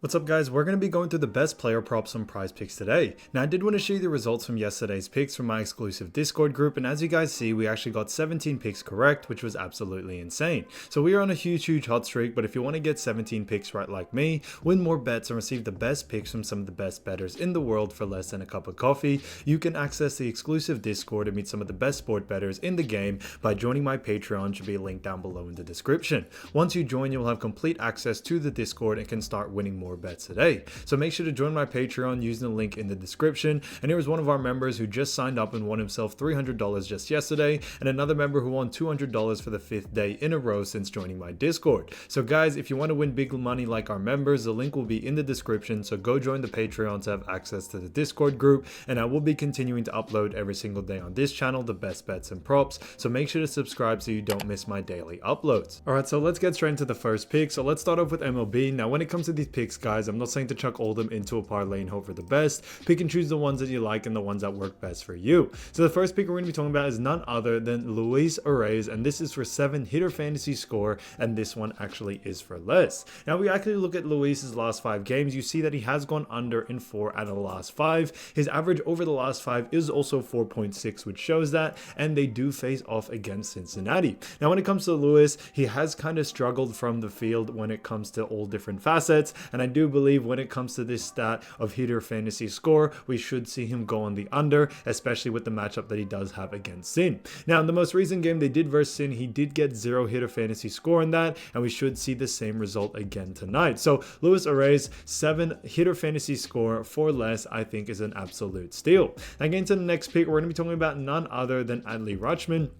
What's up guys, we're going to be going through the best player props on Prize Picks today. Now I did want to show you the results from yesterday's picks from my exclusive Discord group, and as you guys see we actually got 17 picks correct, which was absolutely insane. So we are on a huge hot streak, but if you want to get 17 picks right like me, win more bets and receive the best picks from some of the best bettors in the world for less than a cup of coffee, you can access the exclusive Discord and meet some of the best sport bettors in the game by joining my Patreon, which will be linked down below in the description. Once you join, you'll have complete access to the Discord and can start winning more bets today. So make sure to join my Patreon using the link in the description. And here was one of our members who just signed up and won himself $300 just yesterday, and another member who won $200 for the 5th day in a row since joining my Discord. So guys, if you want to win big money like our members, the link will be in the description, so go join the Patreon to have access to the Discord group, and I will be continuing to upload every single day on this channel the best bets and props, so make sure to subscribe so you don't miss my daily uploads. Alright, so let's get straight into the first pick. So let's start off with MLB. Now when it comes to these picks guys, I'm not saying to chuck all of them into a parlay and hope for the best. Pick and choose the ones that you like and the ones that work best for you. So the first pick we're going to be talking about is none other than Luis Arraez, and this is for 7 hitter fantasy score, and this one actually is for less. Now we actually look at Luis's last 5 games, you see that he has gone under in 4 out of the last 5. His average over the last 5 is also 4.6, which shows that, and they do face off against Cincinnati. Now when it comes to Luis, he has kind of struggled from the field when it comes to all different facets, and I do believe when it comes to this stat of hitter fantasy score, we should see him go on the under, especially with the matchup that he does have against Sin. Now in the most recent game they did versus Sin, he did get 0 hitter fantasy score in that, and we should see the same result again tonight. So Luis Arraez, 7 hitter fantasy score for less, I think is an absolute steal. Now getting to the next pick, we're going to be talking about none other than Adley Rutschman.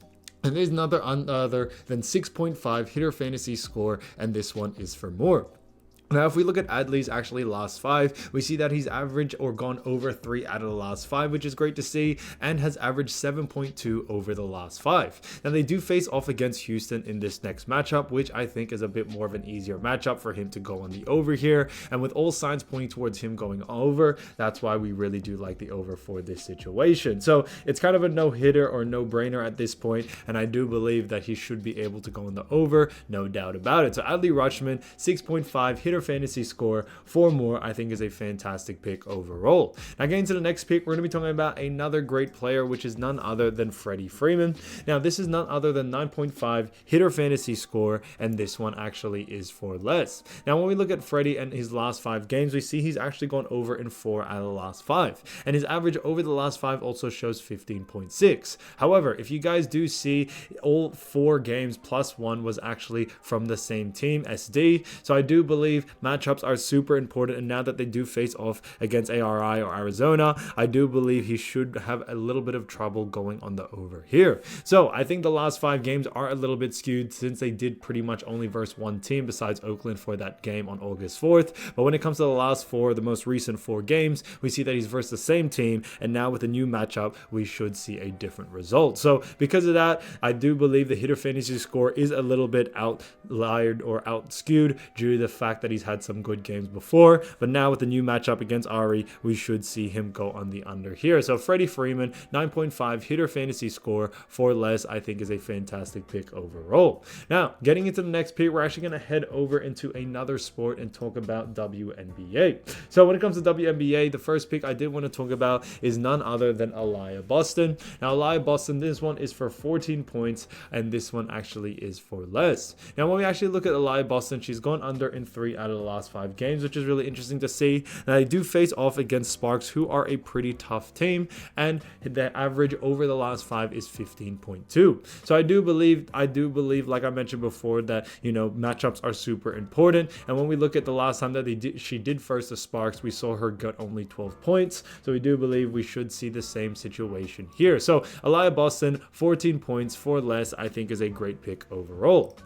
And there's none other than 6.5 hitter fantasy score, and this one is for more. Now, if we look at Adley's actually last 5, we see that he's averaged or gone over 3 out of the last 5, which is great to see, and has averaged 7.2 over the last 5. Now, they do face off against Houston in this next matchup, which I think is a bit more of an easier matchup for him to go on the over here. And with all signs pointing towards him going over, that's why we really do like the over for this situation. So it's kind of a no-hitter or no-brainer at this point, and I do believe that he should be able to go on the over, no doubt about it. So Adley Rutschman, 6.5 hitter fantasy score for more, I think is a fantastic pick overall. Now getting to the next pick, we're going to be talking about another great player, which is none other than Freddie Freeman. Now this is none other than 9.5 hitter fantasy score, and this one actually is for less. Now when we look at Freddie and his last 5 games, we see he's actually gone over in 4 out of the last 5, and his average over the last 5 also shows 15.6. However, if you guys do see, all 4 games plus 1 was actually from the same team, SD, so I do believe matchups are super important, and now that they do face off against ARI or Arizona, I do believe he should have a little bit of trouble going on the over here. So I think the last 5 games are a little bit skewed since they did pretty much only verse one team besides Oakland for that game on August 4th. But when it comes to the last 4, the most recent 4 games, we see that he's versus the same team, and now with a new matchup, we should see a different result. So because of that, I do believe the hitter fantasy score is a little bit outliered or out skewed due to the fact that he's had some good games before, but now with the new matchup against Ari, we should see him go on the under here. So Freddie Freeman, 9.5 hitter fantasy score for less, I think is a fantastic pick overall. Now getting into the next pick, we're actually going to head over into another sport and talk about WNBA. So when it comes to WNBA, the first pick I did want to talk about is none other than Aliyah Boston. Now Aliyah Boston, this one is for 14 points, and this one actually is for less. Now when we actually look at Aliyah Boston, she's gone under in 3 out of the last 5 games, which is really interesting to see. And I do face off against Sparks, who are a pretty tough team, and the average over the last 5 is 15.2. So I do believe, like I mentioned before, that matchups are super important. And when we look at the last time that she did first the Sparks, we saw her get only 12 points. So we do believe we should see the same situation here. So Aliyah Boston, 14 points for less, I think is a great pick overall.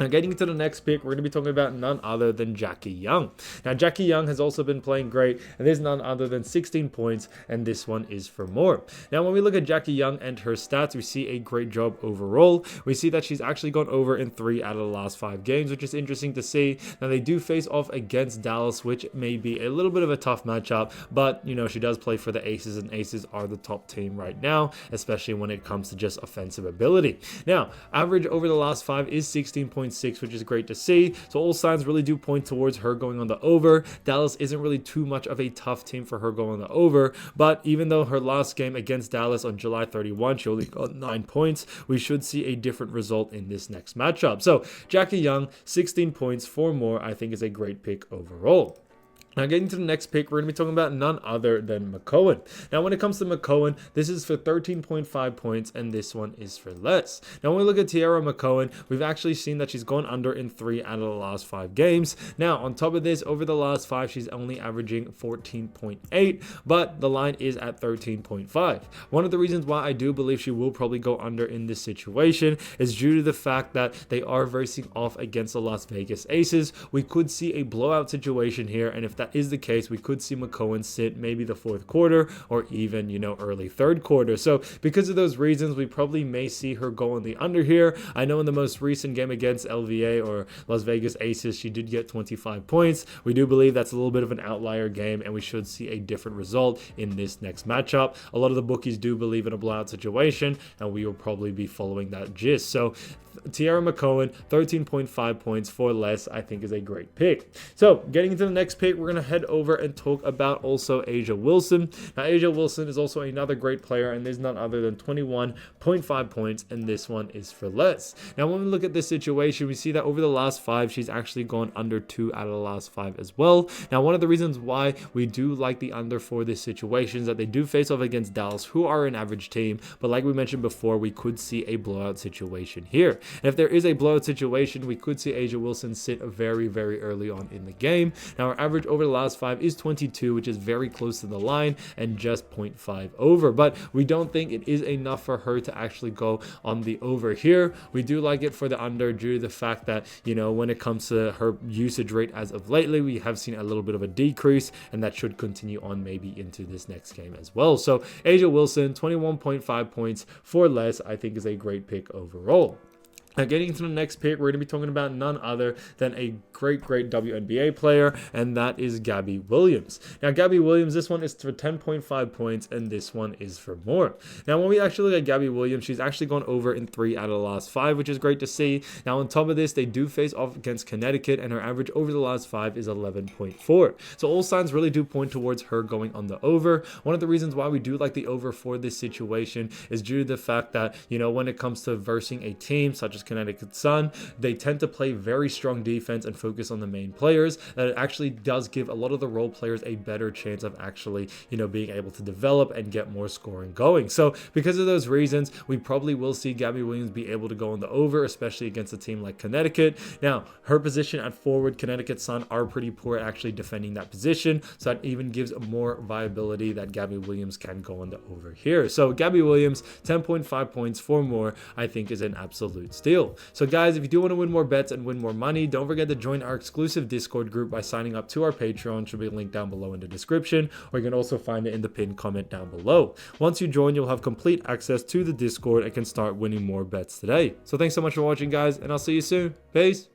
Now getting to the next pick, we're going to be talking about none other than Jackie Young. Now Jackie Young has also been playing great, and there's none other than 16 points, and this one is for more. Now when we look at Jackie Young and her stats, we see a great job overall. We see that she's actually gone over in 3 out of the last 5 games, which is interesting to see. Now they do face off against Dallas, which may be a little bit of a tough matchup, but she does play for the Aces, and Aces are the top team right now, especially when it comes to just offensive ability. Now average over the last 5 is 16.6, 13.6, which is great to see. So all signs really do point towards her going on the over. Dallas isn't really too much of a tough team for her going on the over, but even though her last game against Dallas on July 31, she only got 9 points, we should see a different result in this next matchup. So Jackie Young, 16 points, 4 more, I think is a great pick overall. Now, getting to the next pick, we're going to be talking about none other than McCohen. Now, when it comes to McCohen, this is for 13.5 points, and this one is for less. Now, when we look at Tiara McCohen, we've actually seen that she's gone under in 3 out of the last 5 games. Now, on top of this, over the last 5, she's only averaging 14.8, but the line is at 13.5. One of the reasons why I do believe she will probably go under in this situation is due to the fact that they are versing off against the Las Vegas Aces. We could see a blowout situation here, and if that is the case, we could see McCohen sit maybe the 4th quarter or even, early 3rd quarter. So because of those reasons, we probably may see her go on the under here. I know in the most recent game against LVA or Las Vegas Aces, she did get 25 points. We do believe that's a little bit of an outlier game, and we should see a different result in this next matchup. A lot of the bookies do believe in a blowout situation, and we will probably be following that gist. So Tiara McCohen, 13.5 points for less, I think is a great pick. So getting into the next pick, we're going to head over and talk about also A'ja Wilson. Now, A'ja Wilson is also another great player, and there's none other than 21.5 points, and this one is for less. Now, when we look at this situation, we see that over the last 5, she's actually gone under 2 out of the last 5 as well. Now, one of the reasons why we do like the under for this situation is that they do face off against Dallas, who are an average team, but like we mentioned before, we could see a blowout situation here. And if there is a blowout situation, we could see A'ja Wilson sit very, very early on in the game. Now, our average over the last 5 is 22, which is very close to the line and just 0.5 over. But we don't think it is enough for her to actually go on the over here. We do like it for the under due to the fact that, when it comes to her usage rate as of lately, we have seen a little bit of a decrease, and that should continue on maybe into this next game as well. So A'ja Wilson, 21.5 points for less, I think is a great pick overall. Now, getting into the next pick, we're going to be talking about none other than a great WNBA player, and that is Gabby Williams. Now, Gabby Williams, this one is for 10.5 points, and this one is for more. Now, when we actually look at Gabby Williams, she's actually gone over in 3 out of the last 5, which is great to see. Now, on top of this, they do face off against Connecticut, and her average over the last 5 is 11.4. So all signs really do point towards her going on the over. One of the reasons why we do like the over for this situation is due to the fact that, when it comes to versing a team such as Connecticut Sun, they tend to play very strong defense and focus on the main players. That it actually does give a lot of the role players a better chance of actually, being able to develop and get more scoring going. So because of those reasons, we probably will see Gabby Williams be able to go on the over, especially against a team like Connecticut. Now, her position at forward, Connecticut Sun are pretty poor at actually defending that position, so that even gives more viability that Gabby Williams can go on the over here. So Gabby Williams, 10.5 points for more, I think is an absolute steal. So guys, if you do want to win more bets and win more money, don't forget to join our exclusive Discord group by signing up to our Patreon. Should be linked down below in the description, or you can also find it in the pinned comment down below. Once you join, you'll have complete access to the Discord and can start winning more bets today. So thanks so much for watching, guys, and I'll see you soon. Peace.